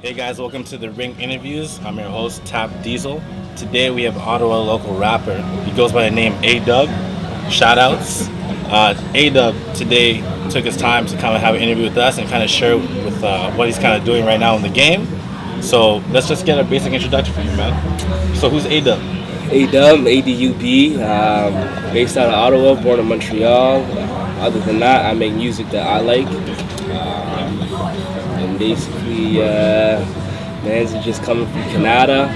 Hey guys, welcome to the Ring Interviews. I'm your host, Tap Diesel. Today we have Ottawa local rapper. He goes by the name A-Dub. Shoutouts. A-Dub today took his time to kind of have an interview with us and kind of share with what he's kind of doing right now in the game. So let's just get a basic introduction for you, man. So who's A-Dub? A-Dub, A-D-U-B, based out of Ottawa, born in Montreal. Other than that, I make music that I like. And basically, man's just coming from Canada.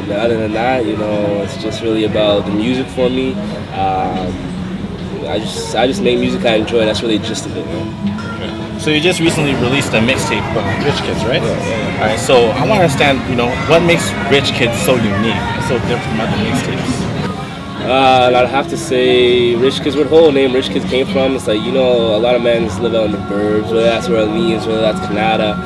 But other than that, it's just really about the music for me. I just make music I enjoy. That's really the gist of it, man. So you just recently released a mixtape, Rich Kids, right? Yeah. All right. So I want to understand, what makes Rich Kids so unique and so different from other mixtapes? And I'd have to say Rich Kids, where the whole name Rich Kids came from. It's like, a lot of men live out in the burbs, whether that's Orleans, whether that's Canada.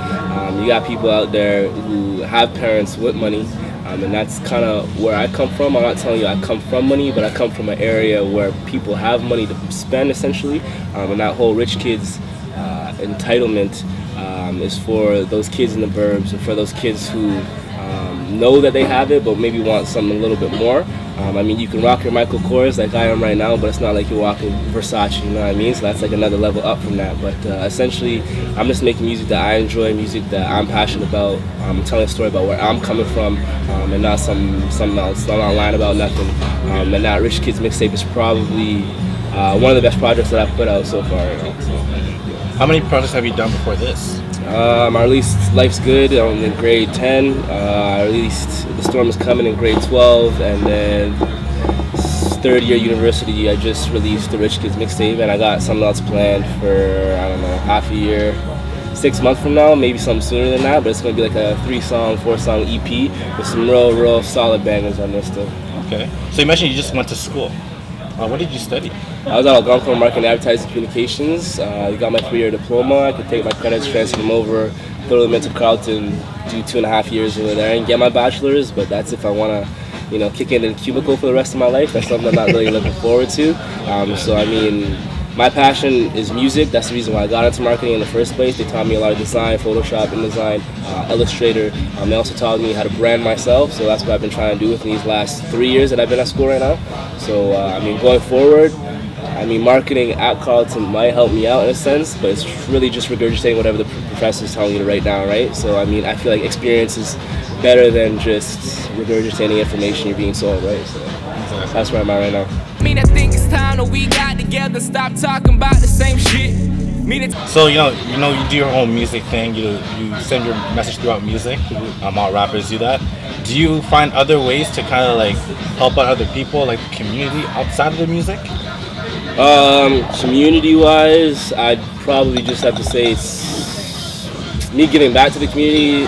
You got people out there who have parents with money, and that's kind of where I come from. I'm not telling you I come from money, but I come from an area where people have money to spend, essentially. And that whole Rich Kids entitlement is for those kids in the burbs, and for those kids who know that they have it, but maybe want something a little bit more. You can rock your Michael Kors like I am right now, but it's not like you're walking Versace, you know what I mean? So that's like another level up from that. But essentially, I'm just making music that I enjoy, music that I'm passionate about. I'm telling a story about where I'm coming from, and not something else. I'm not lying about nothing. And that Rich Kids mixtape is probably one of the best projects that I've put out so far. How many projects have you done before this? I released Life's Good in grade 10. I released The Storm Is Coming in grade 12. And then third year university, I just released the Rich Kids mixtape. And I got something else planned for, half a year, 6 months from now, maybe something sooner than that. But it's going to be like a 3-song, 4-song EP with some real solid bangers on this stuff. Okay. So you mentioned you just went to school. What did you study? I was at Algonquin Marketing, Advertising, Communications. I got my 3-year diploma. I could take my credits, transfer them over, go to the Mental Carleton, do 2.5 years over there, and get my bachelor's. But that's if I want to, kick in a cubicle for the rest of my life. That's something I'm not really looking forward to. My passion is music. That's the reason why I got into marketing in the first place. They taught me a lot of design, Photoshop, InDesign, Illustrator. They also taught me how to brand myself. So that's what I've been trying to do within these last 3 years that I've been at school right now. So, going forward, marketing at Carleton might help me out in a sense, but it's really just regurgitating whatever the professor is telling you to write down, right? So, I feel like experience is better than just regurgitating information you're being sold, right? So that's where I'm at right now. I think it's time that we got together, stop talking about the same shit. So you do your own music thing. You send your message throughout music. All rappers do that. Do you find other ways to kind of like help out other people, like the community outside of the music? Community-wise, I'd probably just have to say it's me giving back to the community.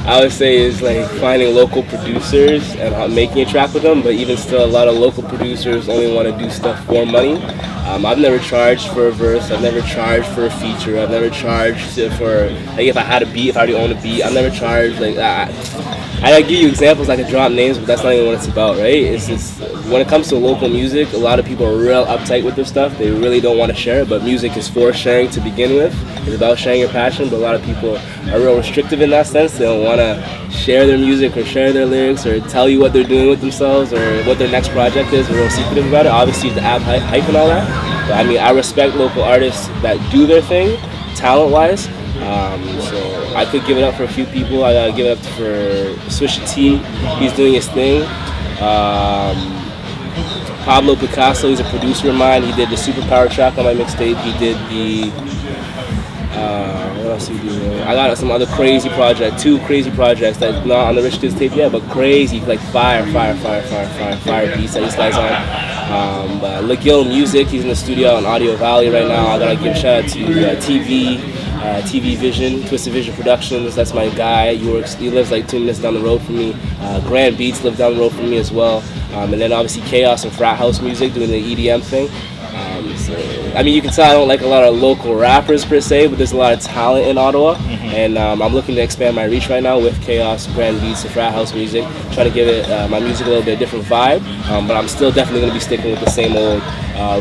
I would say is like finding local producers and making a track with them, but even still, a lot of local producers only want to do stuff for money. I've never charged for a verse. I've never charged for a feature. I've never charged for, like, if I had a beat, if I already own a beat, I've never charged, like, I give you examples, I could drop names, but that's not even what it's about, right? It's just, when it comes to local music, a lot of people are real uptight with their stuff. They really don't want to share it, but music is for sharing to begin with. It's about sharing your passion, but a lot of people are real restrictive in that sense. They don't want to share their music or share their lyrics or tell you what they're doing with themselves or what their next project is. They're real secretive about it. Obviously, the app hype and all that. But I respect local artists that do their thing, talent-wise. So I could give it up for a few people. I gotta give it up for Swisha T. He's doing his thing. Pablo Picasso, he's a producer of mine. He did the Superpower track on my mixtape. He did the what else did he do? I got some other crazy project, 2 crazy projects that's not on the Rich Kids tape yet, but crazy, like fire beats that this guy's on. Look Yo Music, he's in the studio in Audio Valley right now. I gotta give a shout out to TV Vision, Twisted Vision Productions. That's my guy. He lives like 2 minutes down the road from me. Grand Beats live down the road from me as well. And then obviously Chaos and Frat House Music doing the EDM thing. You can tell I don't like a lot of local rappers per se, but there's a lot of talent in Ottawa. And I'm looking to expand my reach right now with Chaos, Grand Beats, and Frat House Music, trying to give it my music a little bit different vibe. But I'm still definitely going to be sticking with the same old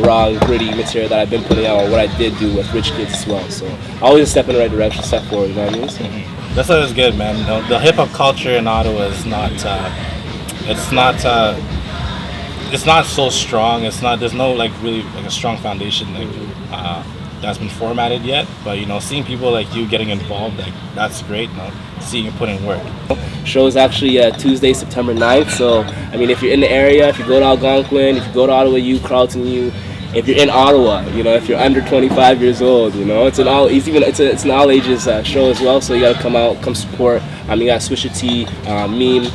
raw and gritty material that I've been putting out, or what I did do with Rich Kids as well. So always a step in the right direction, step forward, you know what I mean? That's always good, man. You know, the hip hop culture in Ottawa is not. It's not. It's not so strong. It's not. There's no like really like a strong foundation like that's been formatted yet. But you know, seeing people like you getting involved, like that's great. You know, seeing you put in work. Show is actually Tuesday, September 9th. So I mean, if you're in the area, if you go to Algonquin, if you go to Ottawa U, Carleton U, if you're in Ottawa, you know, if you're under 25 years old, you know, it's an all ages show as well. So you gotta come out, come support. You got Swisher T, Meme,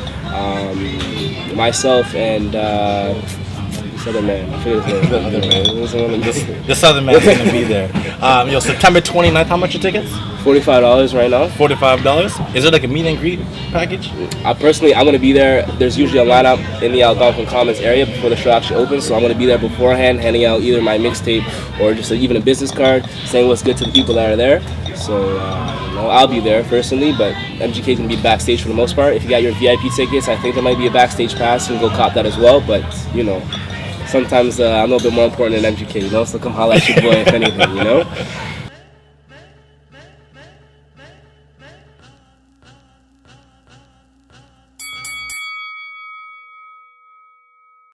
myself, and this other man. I forget his name. This other man's gonna be there. September 29th. How much are tickets? $45 right now. $45. Is it like a meet and greet package? Personally, I'm going to be there. There's usually a lineup in the Algonquin Commons area before the show actually opens, so I'm going to be there beforehand, handing out either my mixtape or just even a business card, saying what's good to the people that are there. So, I'll be there personally, but MGK can be backstage for the most part. If you got your VIP tickets, I think there might be a backstage pass, and go cop that as well, but, you know, sometimes I'm a little bit more important than MGK, you know, so come holla at your boy if anything, you know?